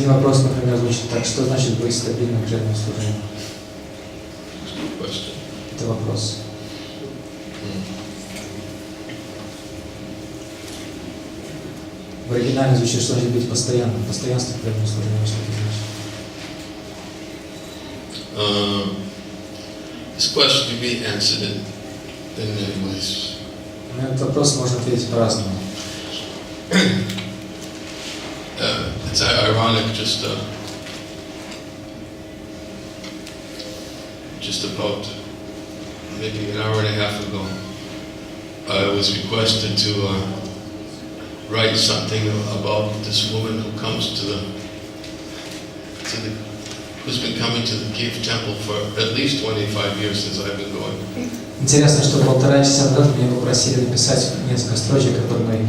Один вопрос, например, звучит так: что значит быть стабильным в преданном служении? Это вопрос. В оригинале звучит, что значит быть постоянным. Постоянство в преданном служении, что это значит? This question can be answered in many ways. На этот вопрос можно ответить по-разному. It's ironic, just about maybe an hour and a half ago, I was requested to write something about this woman who comes who's been coming to the cave temple for at least 25 years since I've been going. Интересно, что 1,5 часа назад меня попросили написать несколько строчек об одной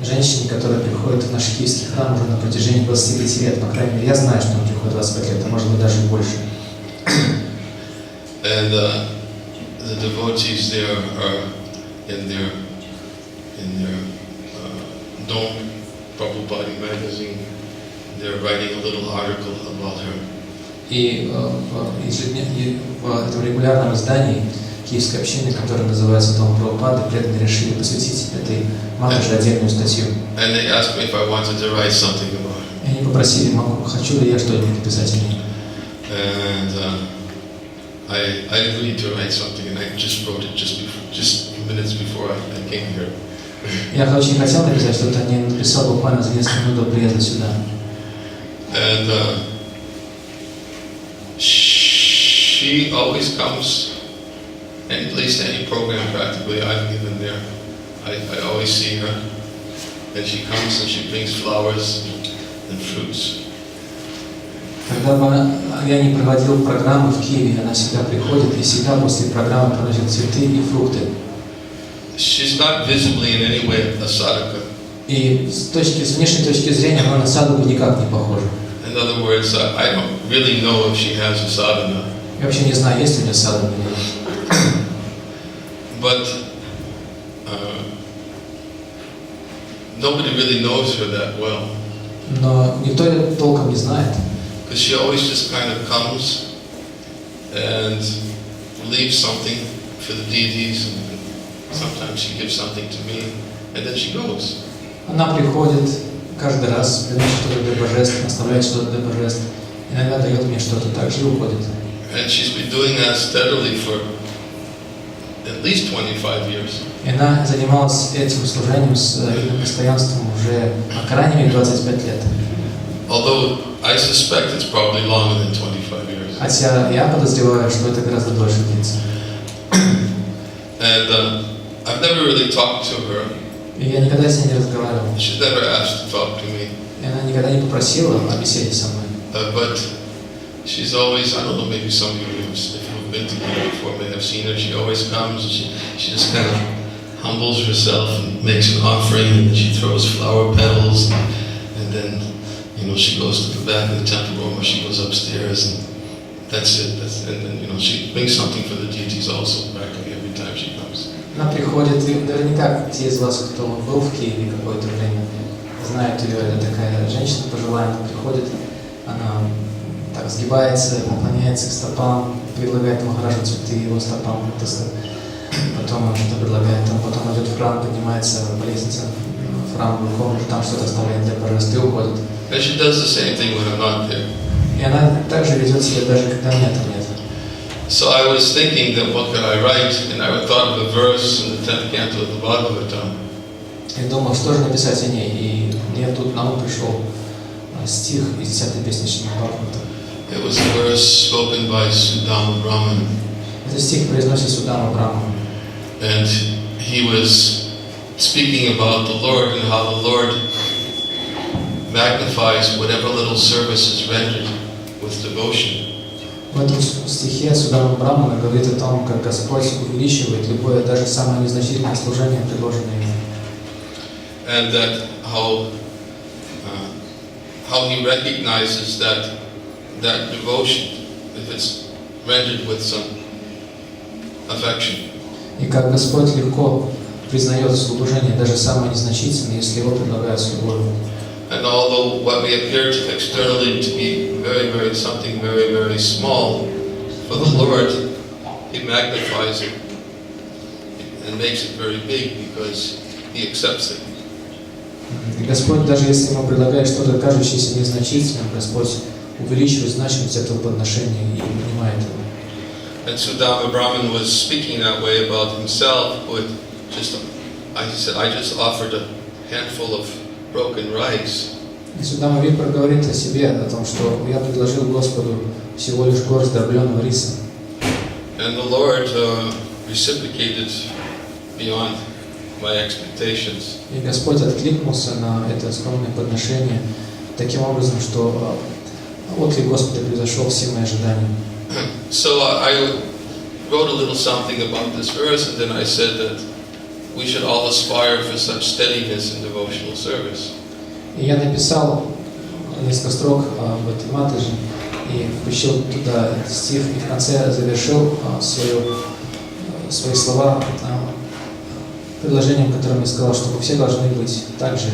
женщине, которая приходит в наш киевский храм уже на протяжении 25 лет. По крайней мере, я знаю, что он приходит 25 лет, а может быть даже больше. And the devotees there are in their Dome Prabhupada magazine. They're writing a little article about her. И в этом регулярном издании киевской общины, которое называется Дом Прабхупады, преданные решили посвятить этой матушке отдельную статью. And they asked me if I wanted to write something about her. И они попросили, хочу ли я что-нибудь написать о ней. And I agreed to write something, and I just wrote it just minutes before I came here. Я очень хотел написать что-то, не написал буквально за несколько минут до приезда сюда. And she always comes, at least any program practically I've given there, I always see her, and she comes and she brings flowers and fruits. Когда бы я не проводил программы в Киеве, она всегда приходит и всегда после программы приносит цветы и фрукты. She's not visibly in any way a sadhaka. И с внешней точки зрения она на садхаку никак не похожа. In other words, I don't really know if she has a sadhana. Я вообще не знаю, есть ли у нее садхана или нет. But nobody really knows her that well. Но никто это толком не знает. Because she always just kind of comes and leaves something for the deities, and sometimes she gives something to me, and then she goes. Она приходит каждый раз, приносит что-то для божеств, наставляет что-то для божеств, иногда дает мне что-то, так же и уходит. And she's been doing that steadily for at least 25 years. И она занималась этим служением с постоянством уже, по крайней мере, 25 лет. Although I suspect it's probably longer than 25 years. Хотя я подозреваю, что это гораздо дольше длится. And I've never really talked to her. И я никогда с ней не разговаривал. She's never asked to talk to me. И она никогда не попросила о беседе со мной. But she's always, I don't know, maybe some of you if you've been together before may have seen her. She always comes and she just kind of humbles herself and makes an offering, and then she throws flower petals, and then she goes to the back of the temple room, or she goes upstairs, and that's it. And then she brings something for the deities also back every time she comes. Она приходит, и наверняка те из вас, кто был в Киеве какое-то время, знают ее. Это такая женщина пожилая, она приходит, она так сгибается, наклоняется к стопам, предлагает Махараджу цветы его стопам, потом она что-то предлагает, потом идет в храм, поднимается по лестнице в храмовую комнату, там что-то оставляет для божеств и уходит. And she does the same thing when I'm not there. И она также ведет себя даже когда меня там нет. So I was thinking that what could I write, and I thought of a verse in the 10th canto of the Bhagavatam. Я думал, что же написать о ней, и мне тут на ум пришел стих из 10-й песни Шримад Бхагавата. It was a verse spoken by Sudama Brahman. Этот стих произносит Судама Брахман. And he was speaking about the Lord and how the Lord magnifies whatever little service is rendered with devotion. В этом стихе Судама Брахмана говорит о том, как Господь увеличивает любое, даже самое незначительное служение, предложенное ему. And that how he recognizes that devotion, if it's rendered with some affection. И как Господь легко признает служение, даже самое незначительное, если его предлагают с любовью. And although what may appear to externally to be something very small, for the Lord, He magnifies it and makes it very big because He accepts it. Господь, даже если ему предлагает что-то кажущееся незначительным, Господь увеличивает значимость этого подношения и принимает его. And Sudama Brahman was speaking that way about himself, with he said, I just offered a handful of broken rice. И Судама Випра говорит о себе, о том, что я предложил Господу всего лишь горсть дробленого риса. And the Lord reciprocated beyond my expectations. И Господь откликнулся на это скромное подношение таким образом, что отклик Господа превзошел все мои ожидания. So I wrote a little something about this verse, and then I said that we should all aspire for such steadiness in devotional service. И я написал несколько строк в этой матаже и включил туда этот стих, и в конце завершил свои слова предложением, которым я сказал, чтобы все должны быть так же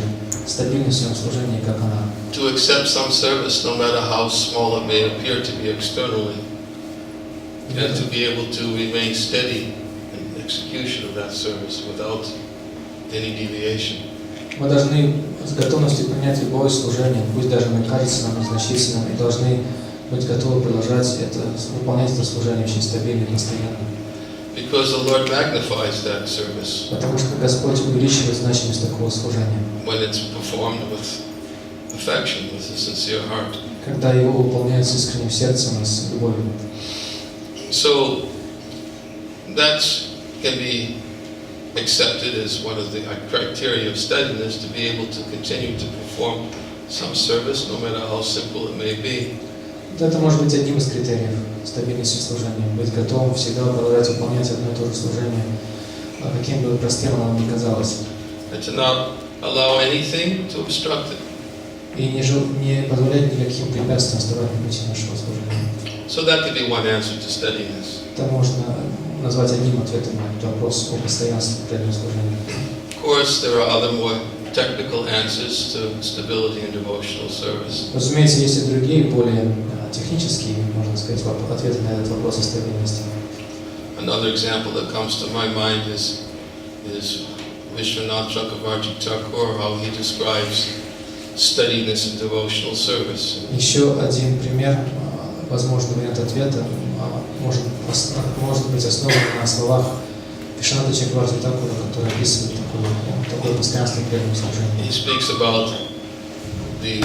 стабильны в своем служении, как она. To accept some service, no matter how small it may appear to be externally, and to be able to remain steady in execution of that service without any deviation. Мы должны с готовностью принять любое служение, пусть даже оно кажется нам незначительным, и должны быть готовы продолжать выполнять это служение очень стабильно и постоянно. Because the Lord magnifies that service. Потому что Господь увеличивает значимость такого служения. When it's performed with affection, with a sincere heart. Когда его выполняют с искренним сердцем и с любовью. So that can be accepted as one of the criteria of steadiness, to be able to continue to perform some service, no matter how simple it may be. Это может быть одним из критериев стабильности служения. Быть готовым всегда продолжать выполнять одно и то же служение, каким бы простым оно ни казалось. And to not allow anything to obstruct it. И не позволять никаким препятствиям вставать на пути нашего служения. So that could be one answer to steadiness. Это можно назвать одним ответом на этот вопрос о постоянстве преданного служения. Of course, there are other more technical answers to stability in devotional service. Разумеется, есть и другие, более технические, можно сказать, ответы на этот вопрос о стабильности. Another example that comes to my mind is Vishwanath Chakravarti Thakur, how he describes steadiness in devotional service. Еще один пример, возможный вариант ответа, может быть основан на словах Вишваната Чакраварти Тхакура, который описывает такое постоянство в преданном служении. He speaks about the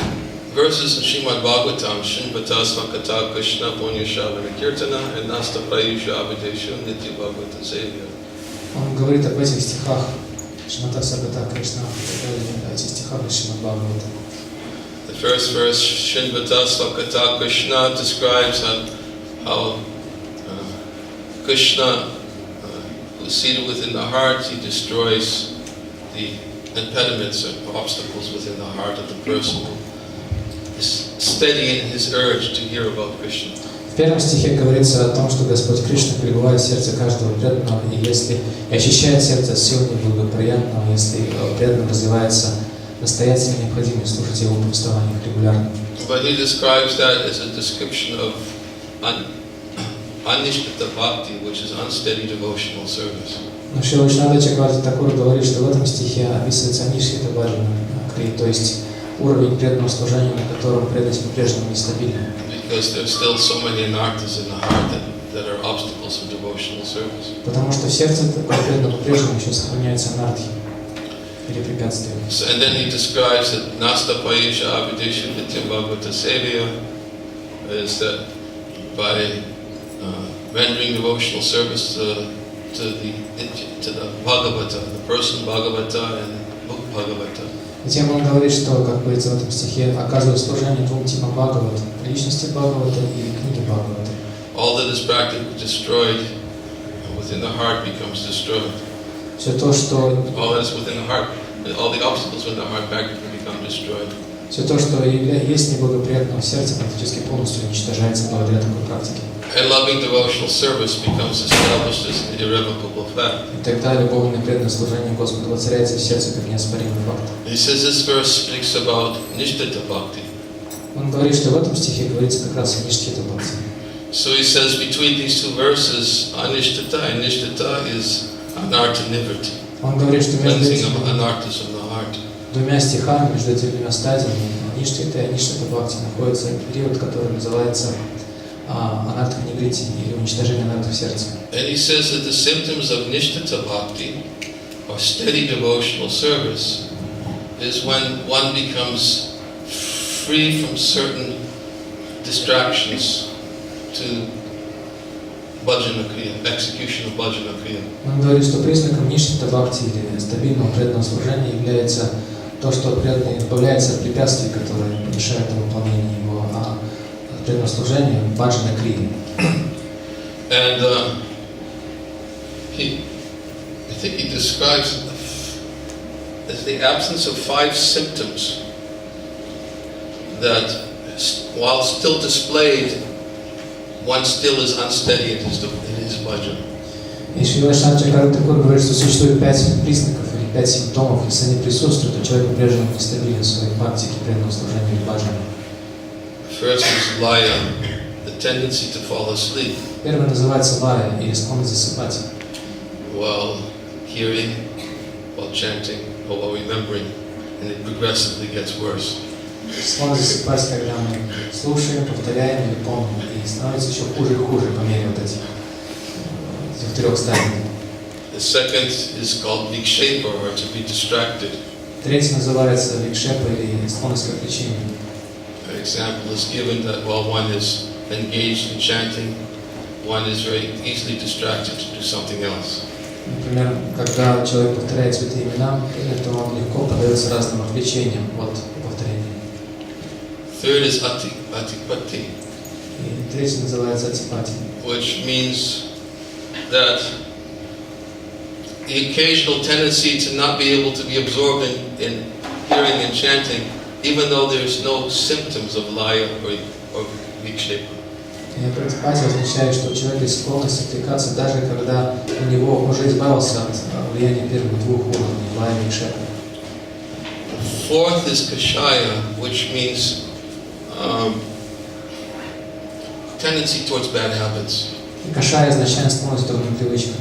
verses in Srimad Bhagavatam, Shinvata Svakata Krishna Punyashavana Kirtana and Nasta Prayusha Abhideshu Nitya Bhagavata Sevya. Он говорит об этих стихах Шримата Сагата Кришна, эти стихах из Шримад Бхагавата. The first verse, Shinvata Svakata Krishna, describes how Krishna, who is seated within the heart, he destroys the impediments or obstacles within the heart of the person who is steady in his urge to hear about Krishna. В первом стихе говорится о том, что Господь Кришна пребывает в сердце каждого преданного, и очищает сердце от всего неблагоприятного, если преданным развивается настоятельная необходимость слушать его повествованиях регулярно. But he describes that as a description of anishtita bhakti, which is unsteady devotional service. Но Шрила Вишвананда Чакраварти Тхакур говорит, что в этом стихе описывается аништита бхакти, то есть уровень преданного служения, на котором преданность по-прежнему нестабильна. Because there's still so many anarthas in the heart that are obstacles for devotional service. Потому что в сердце преданного по-прежнему еще сохраняются анархи или препятствия. And then he describes that nasta payesha abhideshu nityam bhagavata sevya, is that by rendering devotional service to the Bhagavata, the person Bhagavata and book Bhagavata. Затем он говорит, что, как говорится в этом стихе, оказывает служение двум типам Бхагавата, личности Бхагавата и книги Бхагавата. All that is practically destroyed within the heart becomes destroyed. Все то, что all that is within the heart, all the obstacles within the heart practically become destroyed. Все то, что есть неблагоприятного сердца, практически полностью уничтожается благодаря такой практике. And loving devotional service becomes established as an irrevocable fact. И тогда любовное преданное служение Господу воцаряется в сердце как неоспоримый факт. He says this verse speaks about nishtita bhakti. Он говорит, что в этом стихе говорится как раз о ништхита бхакти. So he says between these two verses, anishtita and nishtita is anartha nivrti. Он говорит, что между Cleansing этими of anarthas of the heart. двумя стихами, между этими двумя стадиями, ништхита и аништхита бхакти, находится период, который называется анартха нигрити, или уничтожение анартха в сердце. And he says that the symptoms of nishtita bhakti, or steady devotional service, is when one becomes free from certain distractions to bhajana kriya, execution of bhajana kriya. Он говорит, что признаком ништхита бхакти или стабильного преданного служения является то, что преданный избавляется от препятствий, которые помешают выполнению его преданного служения бхаджана крии. And I think he describes as the absence of 5 symptoms that, while still displayed, one still is unsteady in his bhajana. И Шрила Шанкара Такур говорит, что существует 5 признаков или 5 симптомов, если они присутствуют, то человек по-прежнему нестабилен в своей практике преданного служения или бхаджана. First is laya, the tendency to fall asleep Первое называется лая, или склонность засыпать. while hearing, while chanting, or while remembering, and it progressively gets worse. Склонность засыпать, когда мы слушаем, повторяем или помним, и становится еще хуже и хуже по мере вот этих 3 стадий. The second is called vikshepa, or to be distracted. Третий называется викшепа, или склонность к отвлечению. An example is given that while one is engaged in chanting, one is very easily distracted to do something else. Например, когда человек повторяет святые имена, то он легко поддается разным отвлечениям от повторения. Third is atipatti, И третий называется атипати, which means that the occasional tendency to not be able to be absorbed in hearing and chanting, even though there's no symptoms of laya or vikshepa. И атипати означает, что у человека есть склонность отвлекаться, даже когда у него уже избавился от влияния первых 2 уровней, лая и викшепа. Fourth is kashaya, which means tendency towards bad habits. И кашая означает склонность к дурным привычкам.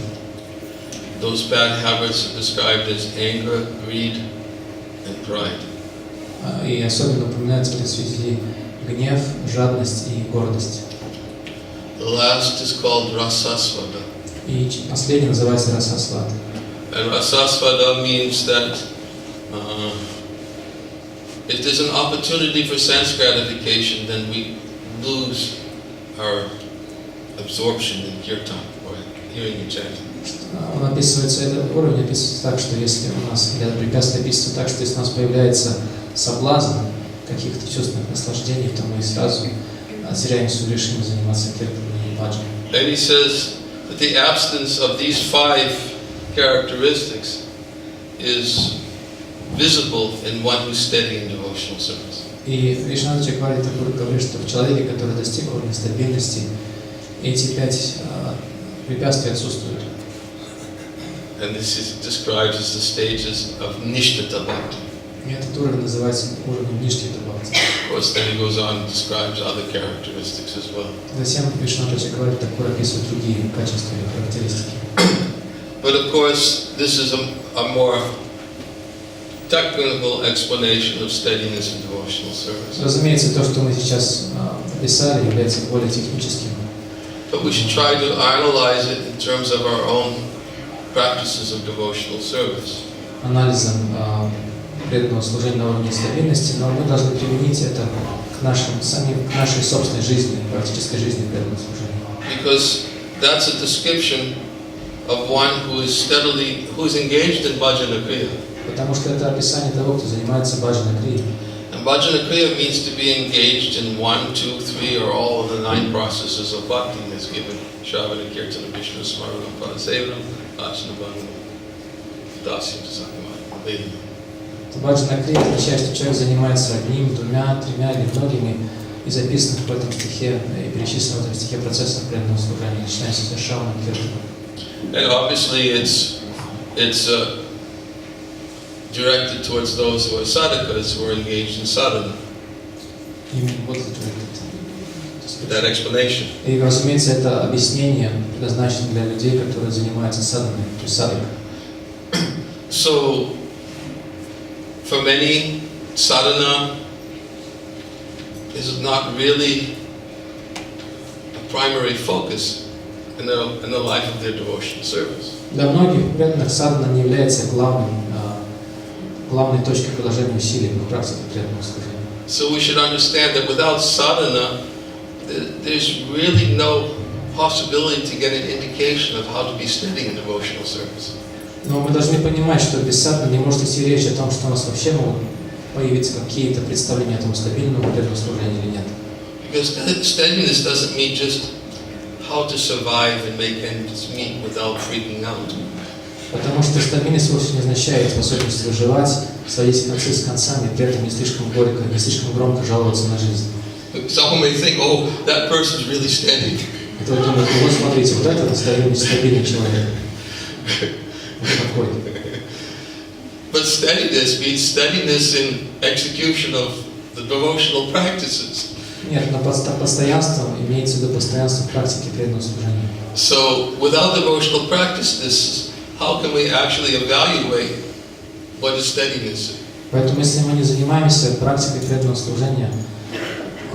Those bad habits are described as anger, greed, and pride. И особенно упоминается в этой связи гнев, жадность и гордость. The last is called rasasvada. И последний называется расасвада. And rasasvada means that if there's an opportunity for sense gratification, then we lose our absorption in kirtan, or hearing and chanting. Он описывается, этот уровень описывается так, что если у нас, или это препятствие описывается так, что если у нас появляется соблазн каких-то чувственных наслаждений, то мы сразу теряем всю решимость заниматься киртаном и баджаном. And he says that the absence of these 5 characteristics is visible in one who's steady in devotional service. И Вишнадача говорит, что в человеке, который достиг уровня стабильности, эти 5 препятствий отсутствуют. And this is described as the stages of nishtita bhakti. И этот уровень называется уровнем ништхита бхакти. Of course, then he goes on and describes other characteristics as well. Затем Вишнадача говорит, такое описывает другие качества или характеристики. But of course, this is a more technical explanation of steadiness in devotional service. Разумеется, то, что мы сейчас описали, является более техническим. But we should try to analyze it in terms of our own practices of devotional service. Анализом преданного служения на уровне стабильности, но мы должны применить это к нашей собственной жизни, практической жизни преданного служения. Because that's a description of one who is engaged in bhajana kriya. Потому что это описание того, кто занимается баджана крией. And bhajana kriya means to be engaged in 1, 2, 3, or all of the 9 processes of bhakti as given. Shravana, Kirtana, Vishnu, Smaranam, Padasevanam, Ashna, Bhangam, Dasyam, Sakamaya, Vedana. Баджана Крия означает, что человек занимается одним, двумя, тремя или многими из записанных в этом стихе и перечисленных в этом стихе процессов преданного служения, начиная с Шавана Киртана. And obviously it's directed towards those who are sadhakas who are engaged in sadhana. That explanation. И, разумеется, это объяснение предназначено для людей, которые занимаются садханой, то есть садхакой. So, for many, sadhana is not really a primary focus in the life of their devotional service. Для многих преданных садхана не является главной точкой приложения усилий в практике преданного служения. So we should understand that without sadhana, there's really no possibility to get an indication of how to be steady in devotional service. Но мы должны понимать, что без садханы не может идти речь о том, что у нас вообще могут появиться какие-то представления о том, стабильного преданного служения или нет. Because steadiness doesn't mean just how to survive and make ends meet without freaking out. Потому что стабильность вовсе не означает способность выживать, сводить концы с концами, при этом не слишком горько, не слишком громко жаловаться на жизнь. Someone may think, oh, that person's really steady. Это вот думают, вот смотрите, вот это стабильный человек. Вот такой. But steadiness means steadiness in execution of the devotional practices. Нет, но постоянство имеется в виду постоянство в практике преданного служения. So, without devotional practices, how can we actually evaluate what is steadiness? Поэтому, если мы не занимаемся практикой преданного служения,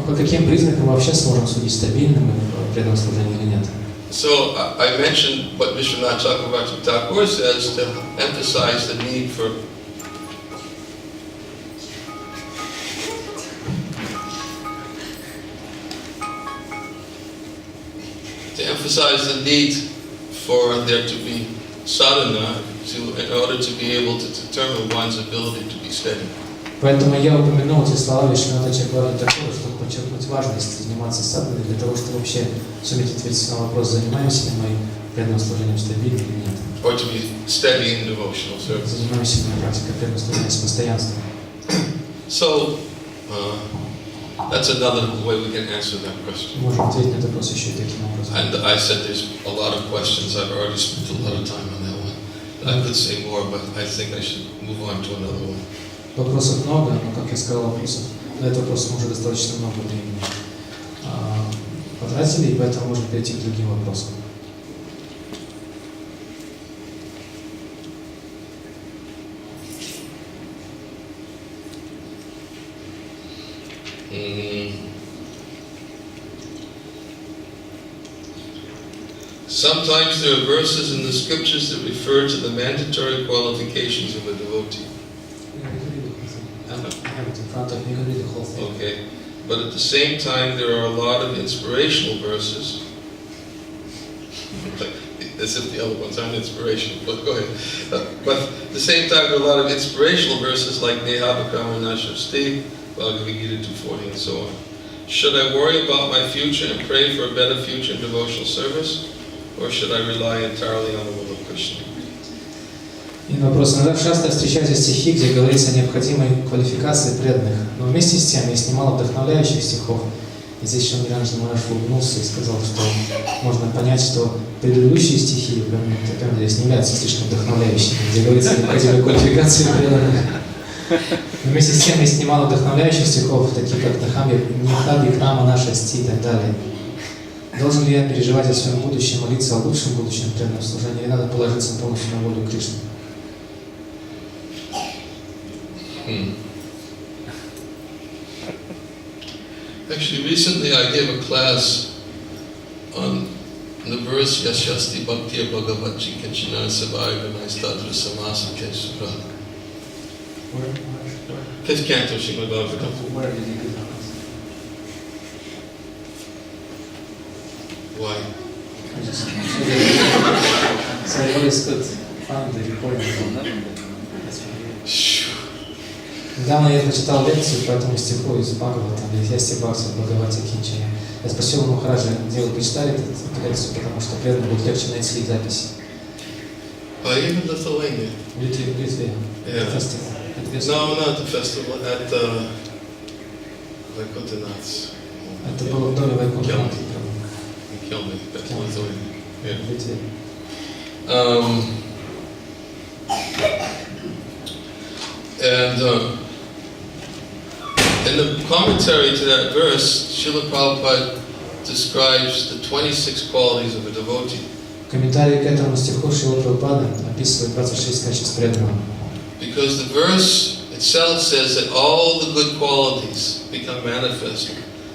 по каким признакам мы вообще сможем судить, стабильным в преданном служении или нет? So, I mentioned what Vishwanath Chakravarti Thakur says to emphasize the need for there to be sadhana in order to be able to determine one's ability to be steady. Поэтому я упомянул эти слова Вишваната Чакраварти Тхакура, чтобы подчеркнуть важность заниматься садханой для того, чтобы вообще суметь ответить на вопрос, занимаемся ли мы преданным служением стабильно или нет. Or to be steady in devotional service. Занимаемся ли мы практикой преданного служения с постоянством. So, that's another way we can answer that question. Можем ответить на этот вопрос еще и таким образом. And I said there's a lot of questions. I've already spent a lot of time on that one. I could say more, but I think I should move on to another one. Вопросов много, но, как я сказал, вопросов на этот вопрос мы уже достаточно много времени потратили, и поэтому можем перейти к другим вопросам. Sometimes there are verses in the scriptures that refer to the mandatory qualifications of a devotee. I have it in front of me, you can read the whole thing. Okay, but at the same time there are a lot of inspirational verses. As if the other ones aren't inspirational, but go ahead. But at the same time there are a lot of inspirational verses like Nehabhakamanashasti, Bhagavad-Gittu 240 and so on. Should I worry about my future and pray for a better future in devotional service? Or should I rely entirely on the will of Krishna? И вопрос. Иногда часто встречаются стихи, где говорится о необходимой квалификации преданных. Но вместе с тем есть немало вдохновляющих стихов. И здесь еще Ниранджана улыбнулся и сказал, что можно понять, что предыдущие стихи, прямо здесь, не являются слишком вдохновляющими, где говорится о необходимой квалификации преданных. Но вместе с тем есть немало вдохновляющих стихов, таких как Нихаби, Крама, Нашасти и так далее. Должен ли я переживать о своем будущем, молиться о лучшем будущем в преданном служении, или надо положиться полностью на волю Кришны? Actually, recently I gave a class on the verse Yashasti Bhaktiya Bhagavati Kanchana Savayagana Stadra Samasa Kesura. Fifth canto, Srimad Bhagavatam. Where did you get that? Why? So I always could find the recording. Недавно я прочитал лекцию по этому стиху из Бхагавата, я стих Бхагавати Кинчая. Я спросил у Махараджа, где вы прочитали эту лекцию, потому что преданно будет легче найти записи. Even Lithuania. В Литве. Yeah. Это стих. No, not the festival, at Vaikuntanath's. Это было в доме Вайкунтханаты. Kill me, but yeah. And in the commentary to that verse, Srila Prabhupada describes the 26 qualities of a devotee. В комментарии к этому стиху Шрила Прабхупада описывает 26 качеств преданного. Because the verse itself says that all the good qualities become manifest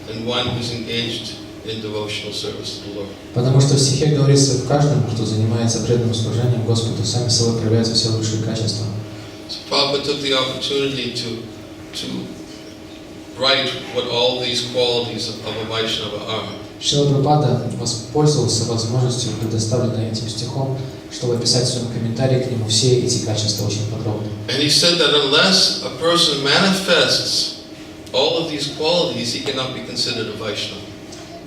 in one who's engaged in devotional service to the Lord. Потому что в стихе говорится, в каждом, кто занимается преданным служением Господу, сами собой проявляются все лучшие качества. So Prabhupada took the opportunity to write what all these qualities of a Vaishnava are. Шрила Прабхупада воспользовался возможностью, предоставленной этим стихом, чтобы описать в своем комментарии к нему все эти качества очень подробно. And he said that unless a person manifests all of these qualities, he cannot be considered a Vaishnava.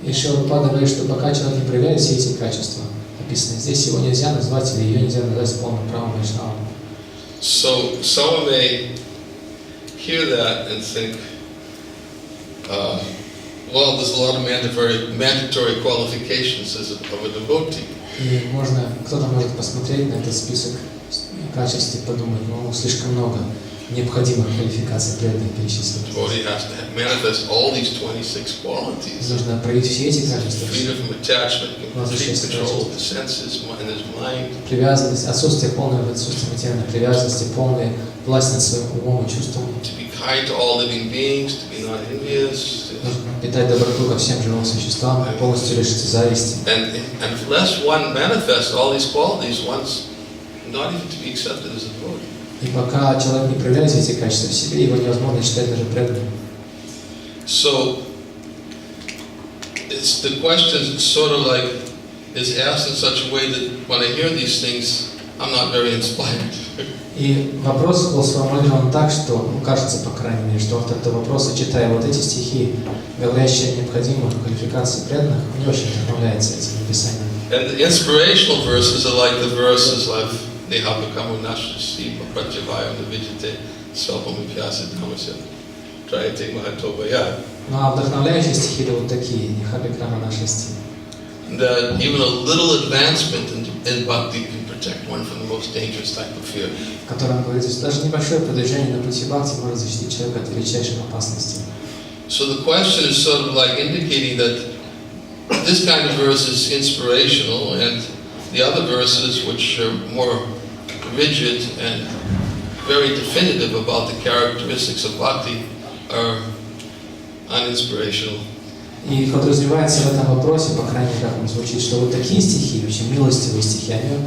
И Шрила Прабхупада говорит, что пока человек не проявляет все эти качества, описанные здесь, его нельзя назвать или ее нельзя назвать полным правом Вайшнавом. So someone may hear that and think, well, there's a lot of mandatory qualifications of a devotee. И кто-то может посмотреть на этот список качеств и подумать, ну, слишком много необходимых квалификаций преданных перечислить. Devotee has to manifest all these 26 qualities. Нужно проявить все эти качества. Freedom from attachment, complete control of the senses and his mind. Привязанность, отсутствие материальной привязанности, полная власть над своим умом и чувством. To be kind to all living beings, to be not envious. Питать доброту ко всем живым существам, полностью лишиться зависти. And unless one manifests all these qualities, one's not even to be accepted as a devotee. И пока человек не проявляет эти качества в себе, его невозможно считать даже преданным. So, it's the question sort of like is asked in such a way that when I hear these things, I'm not very inspired. И вопрос был сформулирован так, что, кажется, по крайней мере, что автор этого вопроса, читая вот эти стихи, говорящие о необходимых квалификациях преданных, не очень вдохновляется этим написанием. And the inspirational verses are like the verses like Nehapakamu Nashasi Pratyavayam Navijate Svapam Vyasa Dhamasya Trayate Mahatobaya. Ну а вдохновляющие стихи вот такие, Нихаби Крама Нашасти. That even a little advancement in bhakti can protect one from the most dangerous type of fear. В котором говорится, что даже небольшое продвижение на пути бхакти может защитить человека от величайших опасностей. So the question is sort of like indicating that this kind of verse is inspirational, and the other verses, which are more rigid and very definitive about the characteristics of bhakti, are uninspirational. И подразумевается в этом вопросе, по крайней мере, как он звучит, что вот такие стихи, очень милостивые стихи, они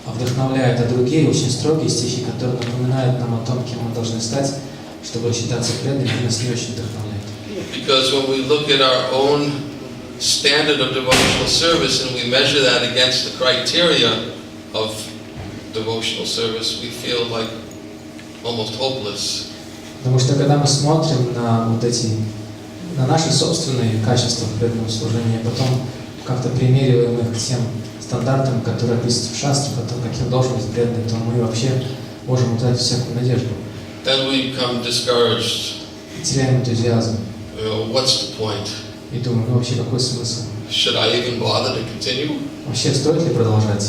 вдохновляют, а другие очень строгие стихи, которые напоминают нам о том, кем мы должны стать, чтобы считаться преданными, они нас не очень вдохновляют. Because when we look at our own standard of devotional service and we measure that against the criteria of devotional service, we feel like almost hopeless. Потому что когда мы смотрим на наши собственные качества преданного служения, потом как-то примериваем их к тем стандартам, которые описаны в шастрах, о том, каким должен быть преданный, то мы вообще можем утратить всякую надежду. Then we become discouraged. Теряем энтузиазм. What's the point? И думаем, ну вообще какой смысл? Should I even bother to continue? Вообще стоит ли продолжать?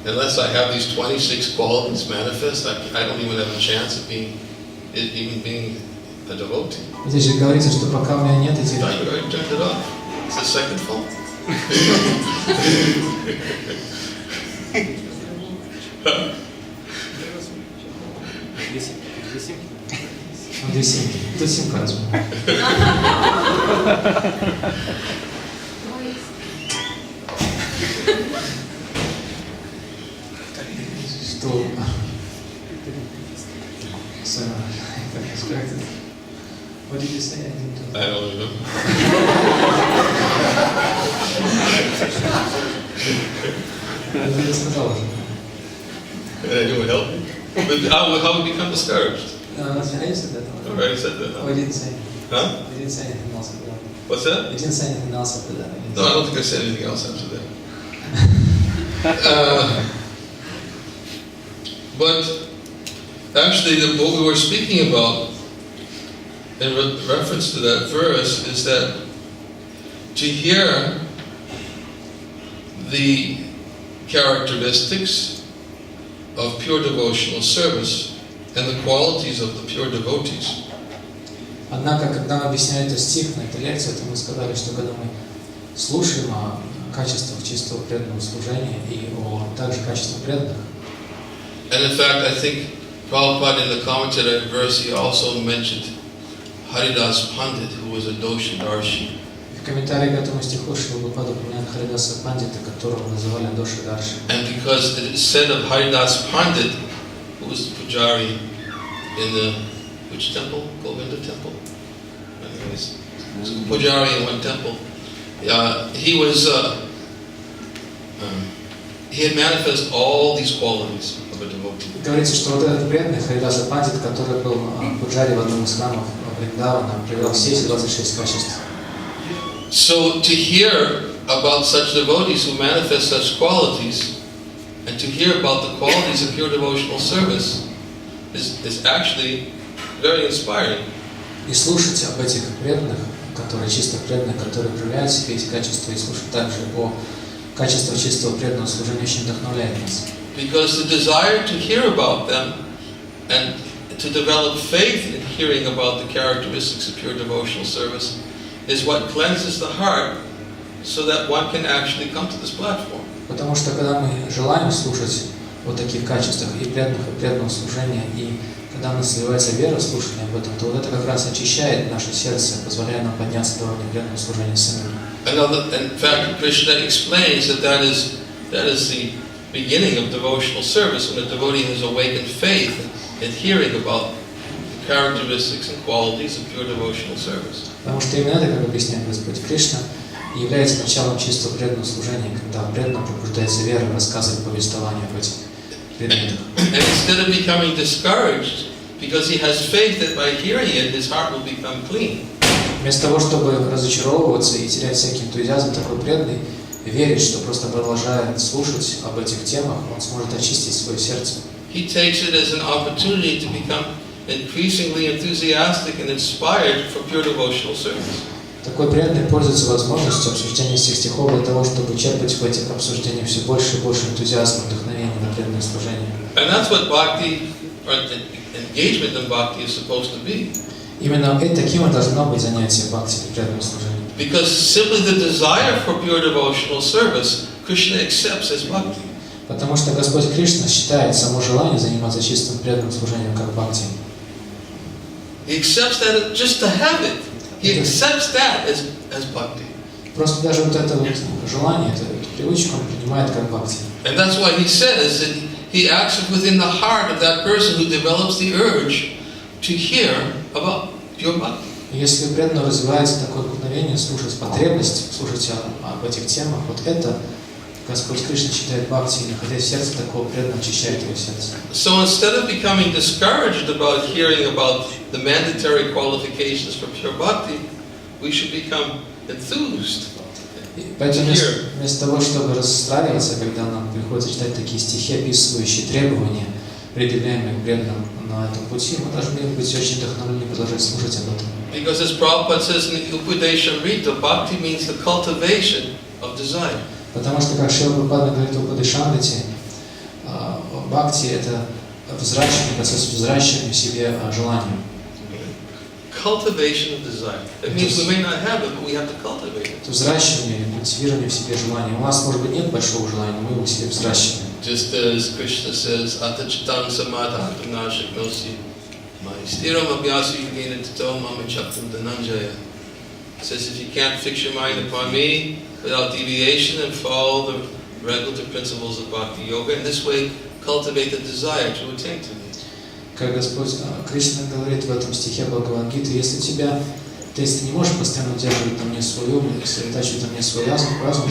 Unless I have these 26 qualities manifest, I don't even have a chance of being a devotee. Здесь же говорится, что пока у меня нет этих... I turned it off. It's the second phone. Две симки. Тут симка разве? Что? What did you say? I don't know. Я не сказал. Anyone help me? But how we become discouraged? I said that. I already said that. Oh, you didn't say. Huh? You didn't say anything else after that. What's that? You didn't say anything else after that. No, I don't think I said anything else after that. But Actually, what we were speaking about in reference to that verse is that to hear the characteristics of pure devotional service and the qualities of the pure devotees. Однако, когда мы объясняли этот стих на этой лекции, то мы сказали, что когда мы слушаем о качествах чистого преданного служения и о также качествах преданных. And in fact, I think Prabhupada in the commentary on that verse, he also mentioned Haridas Pandit, who was a Doshadarshi. В комментарии к этому стиху Прабхупада упоминает Харидаса Пандита, которого называли Дошадарши. And because it is said of Haridas Pandit, who was the pujari in the which temple? Govinda temple. Anyways, pujari in one temple. He was he had manifested all these qualities of a devotee. Говорится, что вот этот преданный Харидаса Пандит, который был пуджари в одном из храмов Вриндавана, проявлял все эти 26 качеств. So to hear about such devotees who manifest such qualities, and to hear about the qualities of pure devotional service, is actually very inspiring. И слушать об этих преданных, которые чисто преданных, которые проявляют в себе эти качества, и слушать также о качествах чистого преданного служения очень вдохновляет нас. Because the desire to hear about them and to develop faith in hearing about the characteristics of pure devotional service is what cleanses the heart so that one can actually come to this platform. Потому что когда мы желаем слушать о таких качествах и преданного служения, и когда у нас сливается вера в слушание об этом, то вот это как раз очищает наше сердце, позволяя нам подняться до уровня преданного служения самим. In fact, Krishna explains that is the beginning of devotional service, when a devotee has awakened faith in hearing about the characteristics and qualities of pure devotional service. Потому что именно это, как объясняет Господь Кришна, является началом чистого преданного служения, когда в преданном пробуждается вера, рассказывает повествование об этих предметах. And instead of becoming discouraged, because he has faith that by hearing it, his heart will become clean. Вместо того, чтобы разочаровываться и терять всякий энтузиазм, такой преданный верит, что просто продолжая слушать об этих темах, он сможет очистить свое сердце. He takes it as an opportunity to become increasingly enthusiastic and inspired for pure devotional service. Такой преданный пользуется возможностью обсуждения всех стихов для того, чтобы черпать в этих обсуждениях все больше и больше энтузиазма, вдохновения на преданное служение. And that's what bhakti, or engagement in bhakti, is supposed to be. Именно таким и должно быть занятие бхакти и преданного служения. Because simply the desire for pure devotional service, Krishna accepts as bhakti. Потому что Господь Кришна считает само желание заниматься чистым преданным служением как бхакти. He accepts that just to have it. He accepts that as bhakti. Просто даже вот это вот желание, эту привычку он принимает как бхакти. And that's why he says that he acts within the heart of that person who develops the urge to hear about pure bhakti. Если преданно развивается такое вдохновение слушать потребность, слушать об этих темах, вот это Господь Кришна считает бхакти, и находясь в сердце такого преданного, очищает его сердце. So instead of becoming discouraged about hearing about the mandatory qualifications for pure bhakti, we should become enthused. Поэтому вместо того, чтобы расстраиваться, когда нам приходится читать такие стихи, описывающие требования, предъявляемые к преданным на этом пути, мы должны быть очень вдохновлены и продолжать слушать об этом. Because as Prabhupada says in Upadeshamrita, bhakti means the cultivation of desire. Потому что, как Шрила Прабхупада говорит в Упадешамрите, бхакти – это взращивание, процесс взращивания в себе желания. Cultivation of desire. That means we may not have it, but we have to cultivate it. Это взращивание, культивирование в себе желания. У нас, может быть, нет большого желания, но мы его в себе взращиваем. Just as Krishna says, "Atachitam samadhantam nashiknosi, maistiram abhyasi yogena tato mama chaktam dhananjaya." Says, if you can't fix your mind upon me without deviation and follow the regulative principles of bhakti yoga, in this way cultivate the desire to attain to me. Как Господь Кришна говорит в этом стихе Бхагавад-Гиту, если ты не можешь постоянно удерживать на мне свой ум, сосредотачивать на мне свой разум,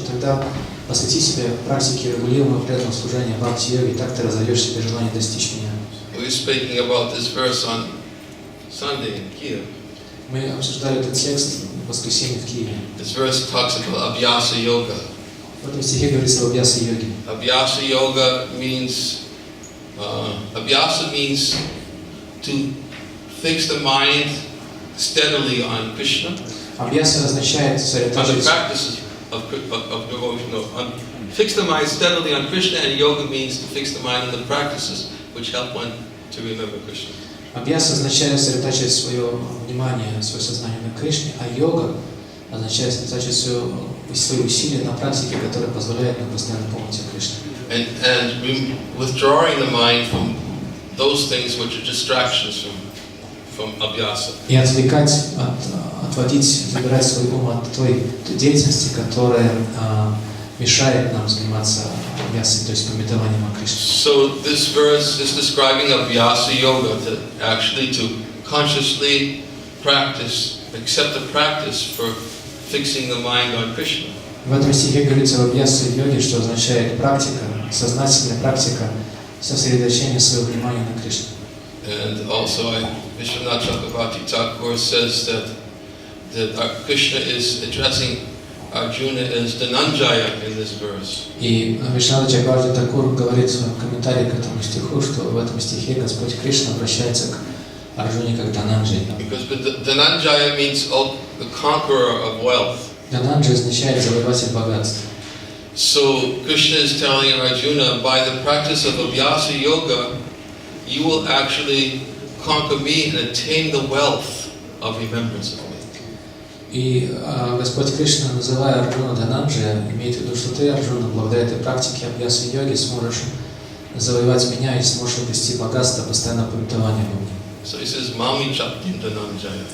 тогда посвяти себя практике регулируемого преданного служения бхакти-йоги, и так ты разовьешь себе желание достичь меня. We were speaking about this verse on Sunday in Kiev. Мы обсуждали этот текст в воскресенье в Киеве. This verse talks about abhyasa yoga. В этом стихе говорится об абьяса-йоге. Abhyasa yoga means Abhyasa means to fix the mind steadily on Krishna. Абьяса означает On the сосредоточиться. practices of devotion. No, fix the mind steadily on Krishna, and yoga means to fix the mind on the practices which help one to remember Krishna. Абьяса означает сосредоточить свое внимание, свое сознание на Кришне, а йога означает сосредоточить свои усилия на практике, которая позволяет нам постоянно помнить о Кришне. And withdrawing the mind from those things which are distractions from abhyasa. И отводить, забирать свой ум от той деятельности, которая мешает нам заниматься абьясой, то есть пометованием о Кришне. So this verse is describing abhyasa yoga, to consciously practice, accept the practice for fixing the mind on Krishna. В этом стихе говорится об абьясе йоге, что означает практика, сознательная практика сосредоточения своего внимания на Кришне. And also, Vishwanath Chakravarti Thakur says that Krishna is addressing Arjuna as Dhananjaya in this verse. И Вишванатха Чакраварти Такур говорит в своем комментарии к этому стиху, что в этом стихе Господь Кришна обращается к Арджуне как Дhananjaya. Because Dhananjaya means the conqueror of wealth. Дhananjaya означает завоеватель богатства. So Krishna is telling Arjuna, by the practice of Abhyasa Yoga, you will actually conquer me and attain the wealth of remembrance of me. И Господь Кришна, называя Арджуна Дhananjaya, имеет в виду, что ты, Арджуна, благодаря этой практике абьясы йоги сможешь завоевать меня и сможешь обрести богатство, постоянно памятование обо мне. So he says, Mami Chaptim Dhananjaya.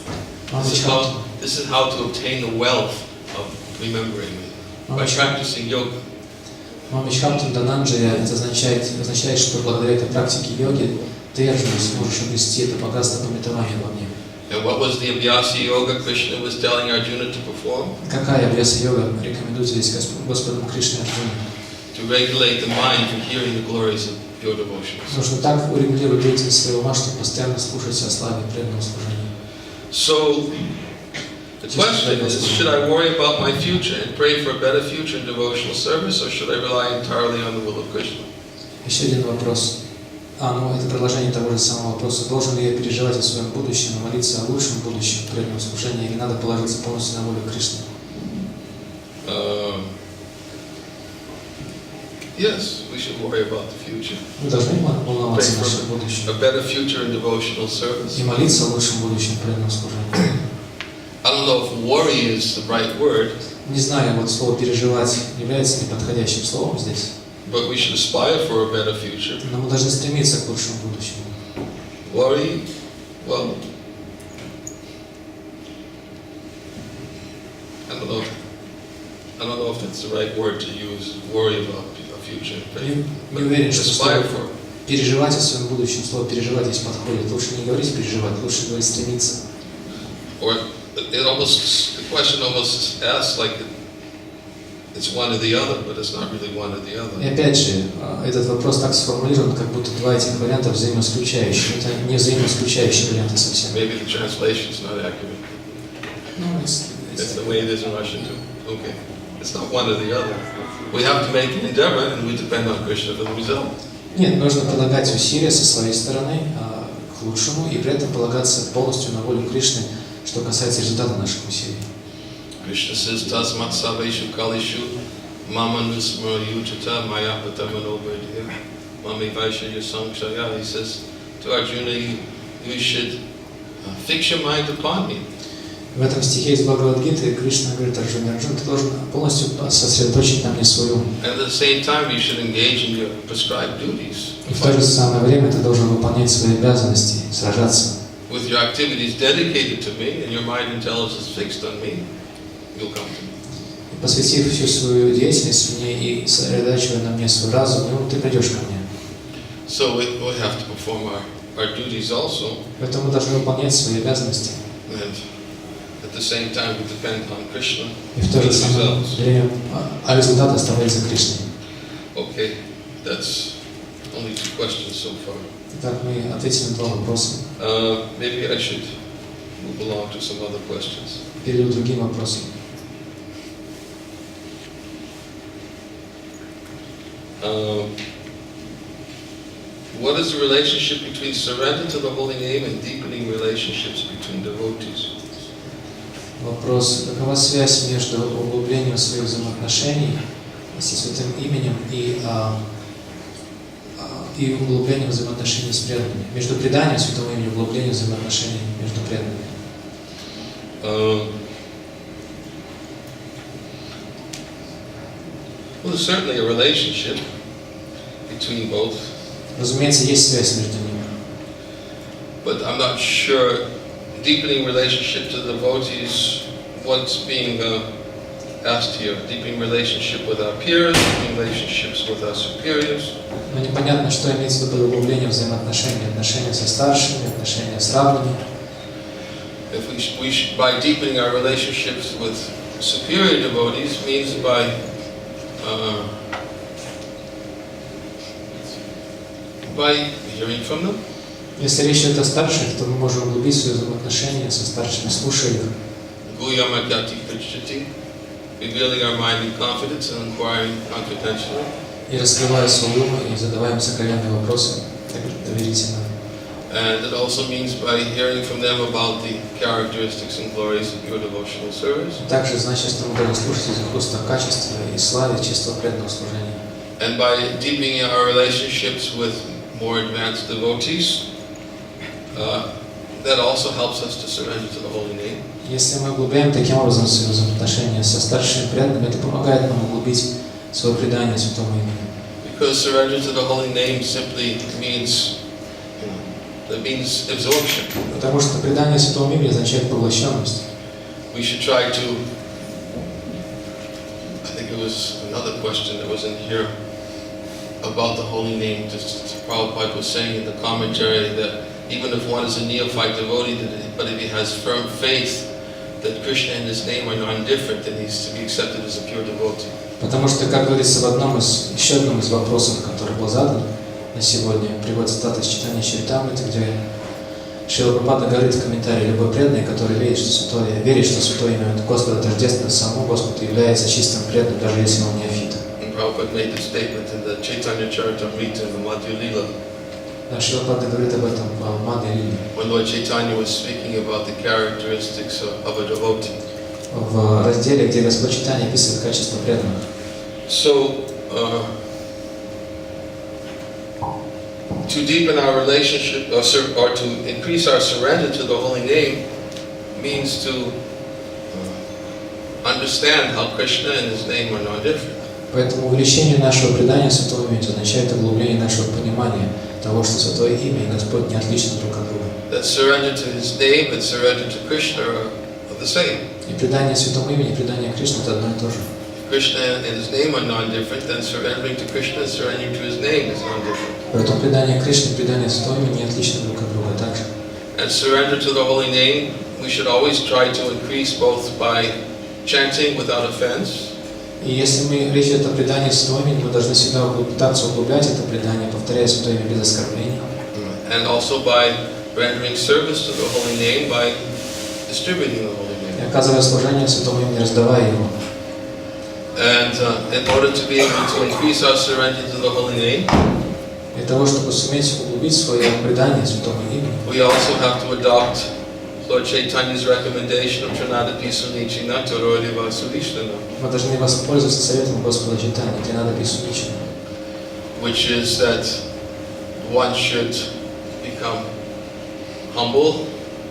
Мамичхаптам. This is how to obtain the wealth of remembering me, by practicing yoga. Мамичхаптам Дhananjaya это означает, что благодаря этой практике йоги ты, Арджуна, сможешь обрести это богатство памятования обо мне. And what was the Abhyasa Yoga Krishna was telling Arjuna to perform? Какая абьяса йога рекомендует здесь Господом Кришне Арджуне? To regulate the mind from hearing the glories of pure devotion. Нужно так урегулировать деятельность своего ума, чтобы постоянно слушать о славе преданного служения. So, the question is, should I worry about my future and pray for a better future in devotional service, or should I rely entirely on the will of Krishna? Еще один вопрос. Это продолжение того же самого вопроса. Должен ли я переживать о своем будущем и молиться о лучшем будущем преданного служения, или надо положиться полностью на волю Кришны? Yes, we should worry about the future. Мы должны волноваться Pray о нашем for будущем a better future in devotional service. и молиться о лучшем будущем преданного служения. I don't know if worry is the right word. Не знаю, вот слово «переживать» является ли подходящим словом здесь. But we should aspire for a better future. Но мы должны стремиться к лучшему будущему. Worry, well, I don't know if that's the right word to use. Worry about a future. Не уверен, что Aspire слово for. «переживать» о своем будущем, слово «переживать» здесь подходит. Лучше не говорить «переживать», лучше говорить «стремиться». Or the question almost asks like it's one or the other, but it's not really one or the other. И опять же, этот вопрос так сформулирован, как будто два этих варианта взаимоисключающие. Это не взаимоисключающие варианты совсем. Maybe the translation is not accurate. It's the way it is in Russian too. Okay, it's not one or the other. We have to make an endeavor, and we depend on Krishna for the result. Нет, нужно прилагать усилия со своей стороны к лучшему и при этом полагаться полностью на волю Кришны, что касается результата наших усилий. Krishna says, Tasmat Saveshu Kalishu Mamanusmara Yutata Mayapatamano Vedya Mami Vaishya Samkshaya. He says to Arjuna, you should fix your mind upon me. В этом стихе из Бхагавад-Гиты Кришна говорит Арджуне: Арджуна, ты должен полностью сосредоточить на мне свой ум. And at the same time, you should engage in your prescribed duties. И в то же самое время ты должен выполнять свои обязанности, сражаться. With your activities dedicated to me and your mind intelligence fixed on me, you'll come to me. Посвятив всю свою деятельность мне и сосредотачивая на мне свой разум, ты придешь ко мне. So we have to perform our duties also. Поэтому мы должны выполнять свои обязанности. And at the same time, we depend on Krishna И в for то the же самое results. время, результат оставляется Кришной. Okay, that's only 2 questions so far. Итак, мы ответили на 2 вопроса. Maybe I should move along to some other questions. Перейду к другим вопросам. what is the relationship between surrender to the holy name and deepening relationships between devotees? Вопрос: какова связь между углублением своих взаимоотношений со святым именем и углублением взаимоотношений с преданными? Между преданием святому имени и углублением взаимоотношений между преданными? Well, there's certainly a relationship between both. Разумеется, есть связь между ними. But I'm not sure deepening relationship to the devotees, what's being asked here. Deepening relationship with our peers, deepening relationships with our superiors. Но непонятно, что имеется в виду под углублением взаимоотношений, отношения со старшими, отношения с равными. If we should, by deepening our relationships with superior devotees, means by hearing from them. Если речь идет о старших, то мы можем углубить свои взаимоотношения со старшими, слушая их. Revealing our mind in confidence and inquiring confidentially. И раскрывая свой ум и задавая им сокровенные вопросы, так доверительно. And it also means by hearing from them about the characteristics and glories of your devotional service. Также значит, что мы должны слушать из их уст о качестве и славе чистого преданного служения. And by deepening our relationships with more advanced devotees, that also helps us to surrender to the holy name. Если мы углубляем таким образом свои взаимоотношения со старшими преданными, это помогает нам углубить свое предание святому имени. Because surrender to the holy name simply means absorption. Потому что предание святому имени означает поглощенность. We should try to. I think it was another question that was in here about the holy name. Just Prabhupada was saying in the commentary that even if one is a neophyte devotee, but if he has firm faith that Krishna and his name are non-different, then he's to be accepted as a pure devotee. Потому что, как говорится в еще одном из вопросов, который был задан на сегодня, приводит цитата из читания Чаритамрити, где Шрила Прабхупада говорит в комментарии: любой преданный, который верит, что святое имя Господа тождественно самому Господу, является чистым преданным, даже если он неофит. Prabhupada made this statement in the Chaitanya Charitamrita in the Madhya Lila. Шрила Прабхупада говорит об этом в Мадхья Лиле. When Lord Chaitanya was speaking about the characteristics of a devotee. В разделе, где Господь Чайтанья описывает качество преданных. So, to deepen our relationship or to increase our surrender to the holy name means to understand how Krishna and his name are not different. Поэтому увеличение нашего предания святому имени означает углубление нашего понимания того, что святое имя и Господь не отличны друг от друга. That surrender to his name and surrender to Krishna are the same. И предание святому имени и предание Кришны – это одно и то же. Krishna and his name are non-different, then surrendering to Krishna and surrendering to his name is non-different. Поэтому предание Кришны и предание святого имени не отличны друг от друга также. And surrender to the holy name, we should always try to increase both by chanting without offense. И если речь идет о предании святого имени, мы должны всегда пытаться углублять это предание, повторяя святое имя без оскорблений. And also by rendering service to the holy name by distributing the holy name. И оказывая служение святому имени, раздавая его. And in order to be able to increase our surrender to the holy name, для того, чтобы суметь углубить свое предание святому имени, we also have to adopt Lord Chaitanya's recommendation of Trinadapi Sunichina Torodiva Sudhishnana. Мы должны воспользоваться советом Господа Чайтаньи, Тринадапи Суничина, which is that one should become humble,